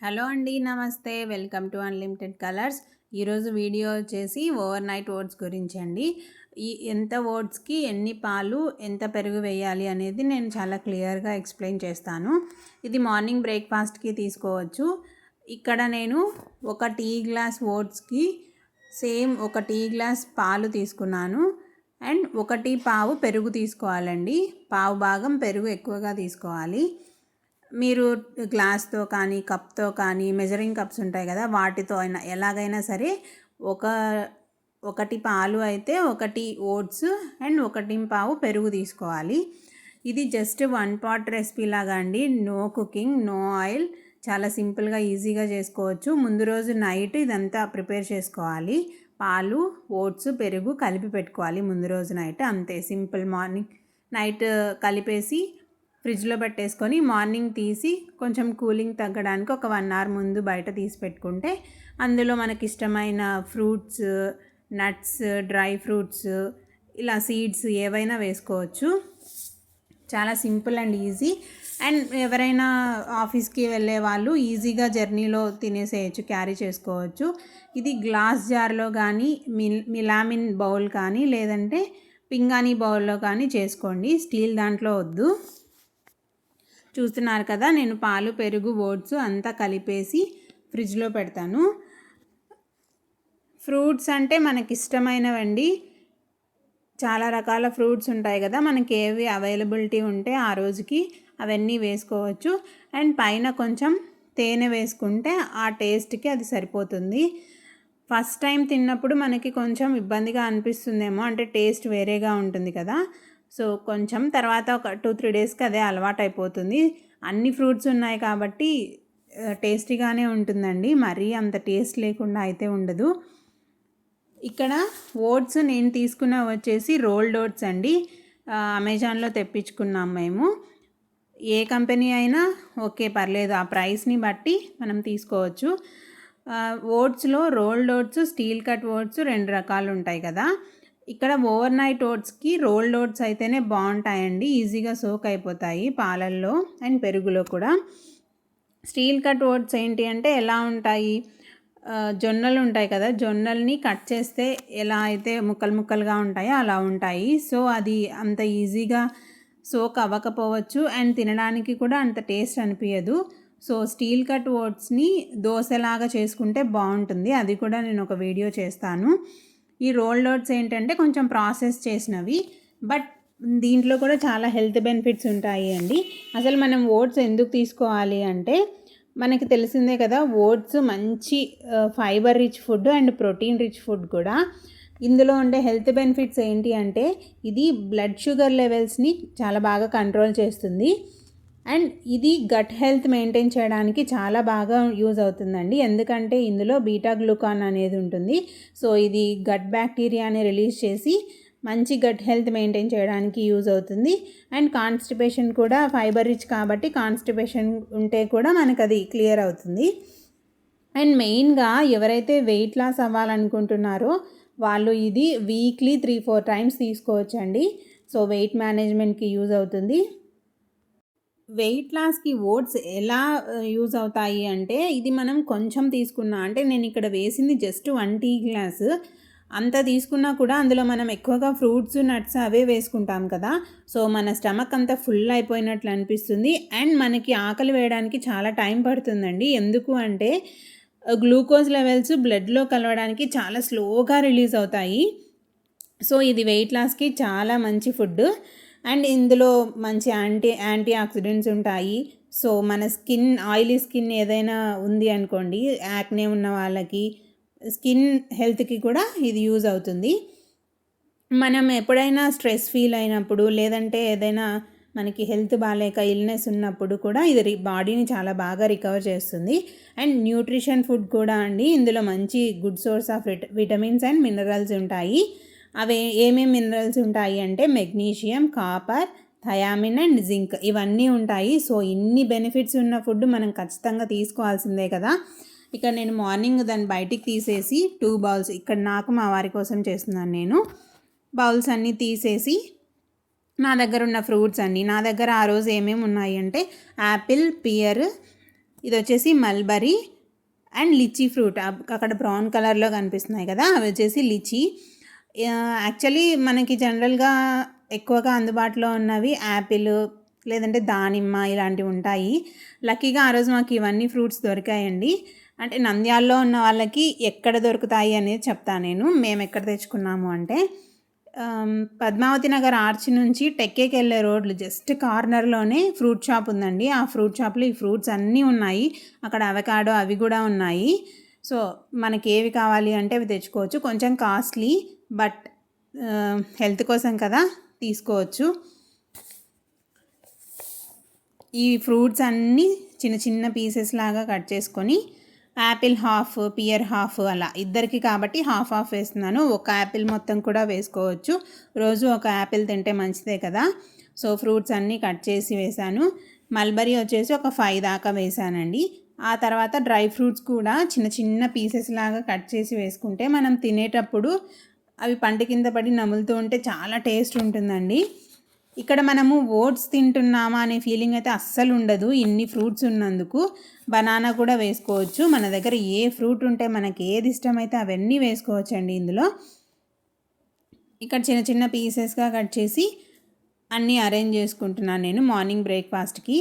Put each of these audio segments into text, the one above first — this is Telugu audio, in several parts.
హలో అండి, నమస్తే. Welcome to unlimited colours. ఈరోజు వీడియో వచ్చేసి ఓవర్ నైట్ ఓట్స్ గురించి అండి. ఎంత ఓట్స్కి ఎన్ని పాలు, ఎంత పెరుగు వేయాలి అనేది నేను చాలా క్లియర్గా ఎక్స్ప్లెయిన్ చేస్తాను. ఇది మార్నింగ్ బ్రేక్ఫాస్ట్కి తీసుకోవచ్చు. ఇక్కడ నేను ఒక టీ గ్లాస్ ఓట్స్కి సేమ్ ఒక టీ గ్లాస్ పాలు తీసుకున్నాను. అండ్ 1.5 పెరుగు తీసుకోవాలండి. పావు భాగం పెరుగు ఎక్కువగా తీసుకోవాలి. మీరు గ్లాస్తో కానీ కప్తో కానీ మెజరింగ్ కప్స్ ఉంటాయి కదా, వాటితో అయినా ఎలాగైనా సరే ఒకటి పాలు అయితే 1 ఓట్స్ అండ్ 1.5 పెరుగు తీసుకోవాలి. ఇది జస్ట్ 1 పాట్ రెసిపీ లాగా అండి. నో కుకింగ్, నో ఆయిల్, చాలా సింపుల్గా ఈజీగా చేసుకోవచ్చు. ముందు రోజు నైట్ ఇదంతా ప్రిపేర్ చేసుకోవాలి. పాలు, ఓట్స్, పెరుగు కలిపి పెట్టుకోవాలి ముందు రోజు నైట్. అంతే సింపుల్. మార్నింగ్ నైట్ కలిపేసి ఫ్రిడ్జ్లో పెట్టేసుకొని మార్నింగ్ తీసి కొంచెం కూలింగ్ తగ్గడానికి ఒక 1 అవర్ ముందు బయట తీసి పెట్టుకుంటే అందులో మనకి ఇష్టమైన ఫ్రూట్స్, నట్స్, డ్రై ఫ్రూట్స్, ఇలా సీడ్స్ ఏవైనా వేసుకోవచ్చు. చాలా సింపుల్ అండ్ ఈజీ. అండ్ ఎవరైనా ఆఫీస్కి వెళ్ళే వాళ్ళు ఈజీగా జర్నీలో తినేసేయచ్చు, క్యారీ చేసుకోవచ్చు. ఇది గ్లాస్ జార్లో కానీ మిలామిన్ బౌల్ కానీ లేదంటే పింగాణీ బౌల్లో కానీ చేసుకోండి. స్టీల్ దాంట్లో వద్దు. చూస్తున్నారు కదా, నేను పాలు, పెరుగు, ఓట్స్ అంతా కలిపేసి ఫ్రిడ్జ్లో పెడతాను. ఫ్రూట్స్ అంటే మనకి ఇష్టమైనవండి. చాలా రకాల ఫ్రూట్స్ ఉంటాయి కదా, మనకి ఏవి అవైలబిలిటీ ఉంటే ఆ రోజుకి అవన్నీ వేసుకోవచ్చు. అండ్ పైన కొంచెం తేనె వేసుకుంటే ఆ టేస్ట్కి అది సరిపోతుంది. ఫస్ట్ టైం తిన్నప్పుడు మనకి కొంచెం ఇబ్బందిగా అనిపిస్తుందేమో, అంటే టేస్ట్ వేరేగా ఉంటుంది కదా. సో కొంచెం తర్వాత ఒక 2-3 డేస్కి అదే అలవాటు అయిపోతుంది. అన్ని ఫ్రూట్స్ ఉన్నాయి కాబట్టి టేస్టీగానే ఉంటుందండి. మరీ అంత టేస్ట్ లేకుండా అయితే ఉండదు. ఇక్కడ ఓట్స్ నేను తీసుకున్న వచ్చేసి రోల్డ్ ఓట్స్ అండి. అమెజాన్లో తెప్పించుకున్నాం మేము. ఏ కంపెనీ అయినా ఓకే, పర్లేదు. ఆ ప్రైస్ని బట్టి మనం తీసుకోవచ్చు. ఓట్స్లో rolled oats, steel cut oats 2 రకాలు ఉంటాయి కదా. ఇక్కడ ఓవర్ నైట్ ఓట్స్కి రోల్డ్ ఓట్స్ అయితేనే బాగుంటాయండి. ఈజీగా సోక్ అయిపోతాయి పాలల్లో అండ్ పెరుగులో కూడా. స్టీల్ కట్ ఓట్స్ ఏంటి అంటే ఎలా ఉంటాయి, జొన్నలు ఉంటాయి కదా, జొన్నల్ని కట్ చేస్తే ఎలా అయితే ముక్కలు ముక్కలుగా ఉంటాయో అలా ఉంటాయి. సో అది అంత ఈజీగా సోక్ అవ్వకపోవచ్చు అండ్ తినడానికి కూడా అంత టేస్ట్ అనిపించదు. సో స్టీల్ కట్ ఓట్స్ని దోశలాగా చేసుకుంటే బాగుంటుంది. అది కూడా నేను ఒక వీడియో చేస్తాను. ఈ రోల్డ్ ఓట్స్ ఏంటంటే కొంచెం ప్రాసెస్ చేసినవి, బట్ దీంట్లో కూడా చాలా హెల్త్ బెనిఫిట్స్ ఉంటాయి అండి. అసలు మనం ఓట్స్ ఎందుకు తీసుకోవాలి అంటే మనకి తెలిసిందే కదా, ఓట్స్ మంచి fibre rich food and protein rich food కూడా. ఇందులో ఉండే హెల్త్ బెనిఫిట్స్ ఏంటి అంటే ఇది బ్లడ్ షుగర్ లెవెల్స్ని చాలా బాగా కంట్రోల్ చేస్తుంది. అండ్ ఇది గట్ హెల్త్ మెయింటైన్ చేయడానికి చాలా బాగా యూజ్ అవుతుందండి. ఎందుకంటే ఇందులో బీటా గ్లూకాన్ అనేది ఉంటుంది. సో ఇది గట్ బ్యాక్టీరియాని రిలీజ్ చేసి మంచి గట్ హెల్త్ మెయింటైన్ చేయడానికి యూజ్ అవుతుంది. అండ్ కాన్స్టిపేషన్ కూడా ఫైబర్ రిచ్ కాబట్టి కాన్స్టిపేషన్ ఉంటే కూడా మనకు అది క్లియర్ అవుతుంది. అండ్ మెయిన్గా ఎవరైతే వెయిట్ లాస్ అవ్వాలనుకుంటున్నారో వాళ్ళు ఇది వీక్లీ 3-4 టైమ్స్ తీసుకోవచ్చండి. సో వెయిట్ మేనేజ్మెంట్కి యూజ్ అవుతుంది. వెయిట్ లాస్కి ఓట్స్ ఎలా యూజ్ అవుతాయి అంటే ఇది మనం కొంచెం తీసుకున్నా, అంటే నేను ఇక్కడ వేసింది జస్ట్ 1 టీ గ్లాస్ అంత తీసుకున్నా కూడా అందులో మనం ఎక్కువగా ఫ్రూట్స్, నట్స్ అవే వేసుకుంటాం కదా. సో మన స్టమక్ అంతా ఫుల్ అయిపోయినట్లు అనిపిస్తుంది అండ్ మనకి ఆకలి వేయడానికి చాలా టైం పడుతుందండి. ఎందుకు అంటే గ్లూకోజ్ లెవెల్స్ బ్లడ్లో కలవడానికి చాలా స్లోగా రిలీజ్ అవుతాయి. సో ఇది వెయిట్ లాస్కి చాలా మంచి ఫుడ్. అండ్ ఇందులో మంచి యాంటీ ఆక్సిడెంట్స్ ఉంటాయి. సో మన స్కిన్, ఆయిలీ స్కిన్ ఏదైనా ఉంది అనుకోండి, యాక్నే ఉన్న వాళ్ళకి, స్కిన్ హెల్త్కి కూడా ఇది యూజ్ అవుతుంది. మనం ఎప్పుడైనా స్ట్రెస్ ఫీల్ అయినప్పుడు లేదంటే ఏదైనా మనకి హెల్త్ బాగాలేక ఇల్నెస్ ఉన్నప్పుడు కూడా ఇది బాడీని చాలా బాగా రికవర్ చేస్తుంది. అండ్ న్యూట్రిషన్ ఫుడ్ కూడా అండి. ఇందులో మంచి good source of vitamins and minerals ఉంటాయి. అవి ఏమేమి మినరల్స్ ఉంటాయి అంటే magnesium, copper, thiamine and zinc, ఇవన్నీ ఉంటాయి. సో ఇన్ని బెనిఫిట్స్ ఉన్న ఫుడ్ మనం ఖచ్చితంగా తీసుకోవాల్సిందే కదా. ఇక్కడ నేను మార్నింగ్ దాన్ని బయటికి తీసేసి 2 బౌల్స్, ఇక్కడ నాకు మా వారి కోసం చేస్తున్నాను నేను. బౌల్స్ అన్నీ తీసేసి నా దగ్గర ఉన్న ఫ్రూట్స్ అన్నీ, నా దగ్గర ఆ రోజు ఏమేమి ఉన్నాయి అంటే యాపిల్, పియర్, ఇది వచ్చేసి మల్బరీ అండ్ లిచీ ఫ్రూట్ అక్కడ బ్రౌన్ కలర్లో కనిపిస్తున్నాయి కదా, అవి వచ్చేసి లిచీ. యాక్చువల్లీ మనకి జనరల్గా ఎక్కువగా అందుబాటులో ఉన్నవి యాపిల్ లేదంటే దానిమ్మ ఇలాంటివి ఉంటాయి. లక్కీగా ఆ రోజు మాకు ఇవన్నీ ఫ్రూట్స్ దొరికాయండి. అంటే నంద్యాలలో ఉన్న వాళ్ళకి ఎక్కడ దొరుకుతాయి అనేది చెప్తాను నేను. మేము ఎక్కడ తెచ్చుకున్నాము అంటే పద్మావతి నగర్ ఆర్చ్ నుంచి టెక్కేకి వెళ్ళే రోడ్లు జస్ట్ కార్నర్లోనే ఫ్రూట్ షాప్ ఉందండి. ఆ ఫ్రూట్ షాప్లో ఈ ఫ్రూట్స్ అన్నీ ఉన్నాయి. అక్కడ అవకాడో అవి కూడా ఉన్నాయి. సో మనకి ఏవి కావాలి అంటే అవి తెచ్చుకోవచ్చు. కొంచెం కాస్ట్లీ, బట్ హెల్త్ కోసం కదా తీసుకోవచ్చు. ఈ ఫ్రూట్స్ అన్నీ చిన్న చిన్న పీసెస్ లాగా కట్ చేసుకొని యాపిల్ హాఫ్, పియర్ హాఫ్, అలా ఇద్దరికి కాబట్టి హాఫ్ హాఫ్ వేస్తున్నాను. ఒక యాపిల్ మొత్తం కూడా వేసుకోవచ్చు. రోజు ఒక యాపిల్ తింటే మంచిదే కదా. సో ఫ్రూట్స్ అన్నీ కట్ చేసి వేసాను. మల్బరీ వచ్చేసి ఒక 5 దాకా వేసానండి. ఆ తర్వాత డ్రై ఫ్రూట్స్ కూడా చిన్న చిన్న పీసెస్ లాగా కట్ చేసి వేసుకుంటే మనం తినేటప్పుడు అవి పంట కింద పడి నములుతూ ఉంటే చాలా టేస్ట్ ఉంటుందండి. ఇక్కడ మనము ఓట్స్ తింటున్నామా అనే ఫీలింగ్ అయితే అస్సలు ఉండదు ఇన్ని ఫ్రూట్స్ ఉన్నందుకు. బనానా కూడా వేసుకోవచ్చు. మన దగ్గర ఏ ఫ్రూట్ ఉంటే మనకి ఏది ఇష్టమైతే అవన్నీ వేసుకోవచ్చు అండి ఇందులో. ఇక్కడ చిన్న చిన్న పీసెస్గా కట్ చేసి అన్నీ అరేంజ్ చేసుకుంటున్నాను నేను మార్నింగ్ బ్రేక్ఫాస్ట్కి.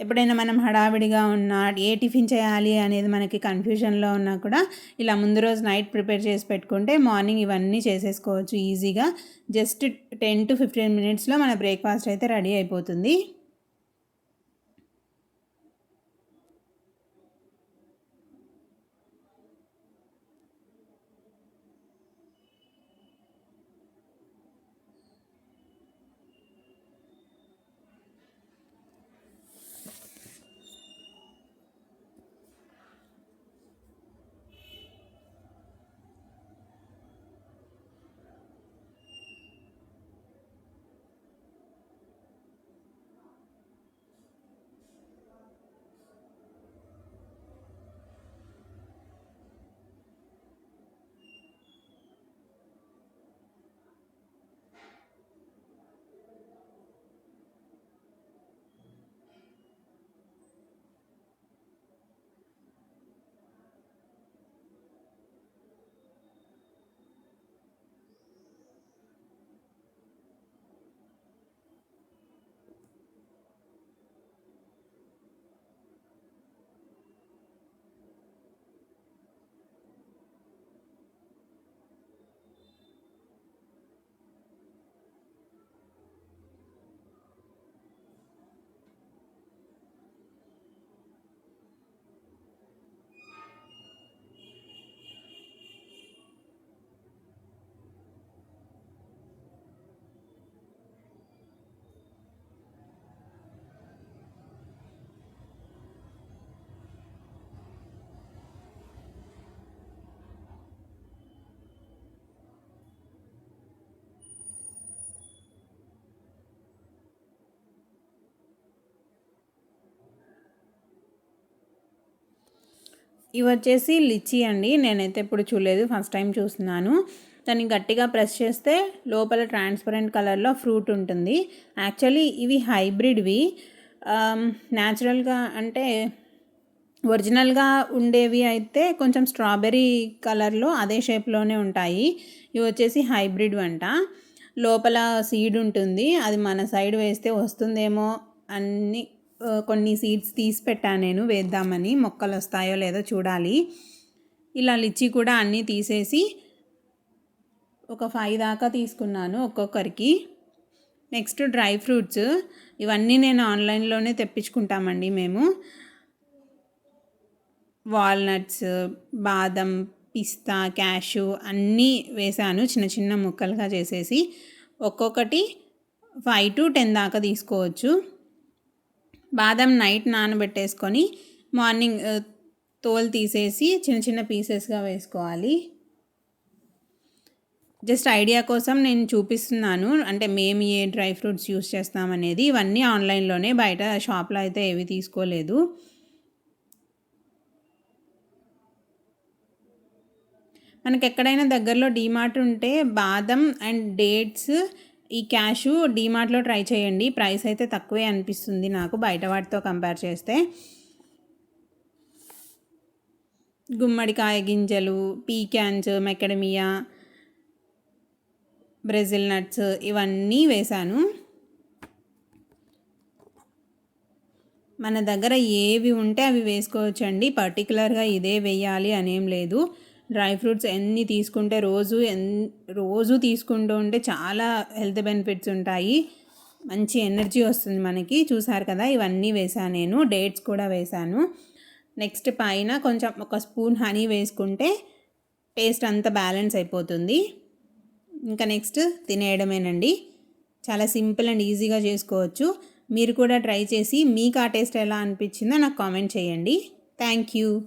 ఎప్పుడైనా మనం హడావిడిగా ఉన్నా ఏ టిఫిన్ చేయాలి అనేది మనకి కన్ఫ్యూజన్లో ఉన్నా కూడా ఇలా ముందు రోజు నైట్ ప్రిపేర్ చేసి పెట్టుకుంటే మార్నింగ్ ఇవన్నీ చేసేసుకోవచ్చు ఈజీగా. జస్ట్ 10 to 15 మినిట్స్లో మన బ్రేక్ఫాస్ట్ అయితే రెడీ అయిపోతుంది. ఇవి వచ్చేసి లిచీ అండి. నేనైతే ఎప్పుడు చూడలేదు, ఫస్ట్ టైం చూస్తున్నాను. దాన్ని గట్టిగా ప్రెస్ చేస్తే లోపల ట్రాన్స్పరెంట్ కలర్లో ఫ్రూట్ ఉంటుంది. యాక్చువల్లీ ఇవి హైబ్రిడ్వి. న్యాచురల్గా అంటే ఒరిజినల్గా ఉండేవి అయితే కొంచెం స్ట్రాబెర్రీ కలర్లో అదే షేప్లోనే ఉంటాయి. ఇవి వచ్చేసి హైబ్రిడ్ వంట. లోపల సీడ్ ఉంటుంది. అది మన సైడ్ వేస్తే వస్తుందేమో అన్ని కొన్ని సీడ్స్ తీసి పెట్టాను నేను వేద్దామని. మొక్కలు వస్తాయో లేదో చూడాలి. ఇలా లిచీ కూడా అన్నీ తీసేసి ఒక 5 దాకా తీసుకున్నాను ఒక్కొక్కరికి. Next dry fruits. ఇవన్నీ నేను ఆన్లైన్లోనే తెప్పించుకుంటామండి మేము. వాల్నట్స్, బాదం, పిస్తా, క్యాషు అన్నీ వేసాను చిన్న చిన్న ముక్కలుగా చేసేసి. ఒక్కొక్కటి 5 to 10 దాకా తీసుకోవచ్చు. బాదం నైట్ నానబెట్టేసుకొని మార్నింగ్ తోలు తీసేసి చిన్న చిన్న పీసెస్గా వేసుకోవాలి. జస్ట్ ఐడియా కోసం నేను చూపిస్తున్నాను, అంటే మేము ఏ డ్రై ఫ్రూట్స్ యూస్ చేస్తామనేది. ఇవన్నీ ఆన్లైన్లోనే, బయట షాప్లో అయితే ఏవి తీసుకోలేదు. మనకి ఎక్కడైనా దగ్గరలో డీమార్ట్ ఉంటే బాదం అండ్ డేట్స్, ఈ క్యాషు డీమార్ట్లో ట్రై చేయండి. ప్రైస్ అయితే తక్కువే అనిపిస్తుంది నాకు బయట వాటితో కంపేర్ చేస్తే. గుమ్మడికాయ గింజలు, పీకాన్స్, మెకడమియా, బ్రెజిల్ నట్స్ ఇవన్నీ వేశాను. మన దగ్గర ఏవి ఉంటే అవి వేసుకోవచ్చండి. పర్టికులర్గా ఇదే వేయాలి అనేం లేదు. డ్రై ఫ్రూట్స్ ఎన్ని తీసుకుంటే రోజు తీసుకుంటూ ఉంటే చాలా హెల్త్ బెనిఫిట్స్ ఉంటాయి. మంచి ఎనర్జీ వస్తుంది మనకి. చూసారు కదా, ఇవన్నీ వేసాను నేను. డేట్స్ కూడా వేసాను. నెక్స్ట్ పైన కొంచెం ఒక స్పూన్ హనీ వేసుకుంటే టేస్ట్ అంతా బ్యాలెన్స్ అయిపోతుంది. ఇంకా నెక్స్ట్ తినేయడమేనండి. చాలా సింపుల్ అండ్ ఈజీగా చేసుకోవచ్చు. మీరు కూడా ట్రై చేసి మీకు ఆ టేస్ట్ ఎలా అనిపించిందో నాకు కామెంట్ చేయండి. Thank you.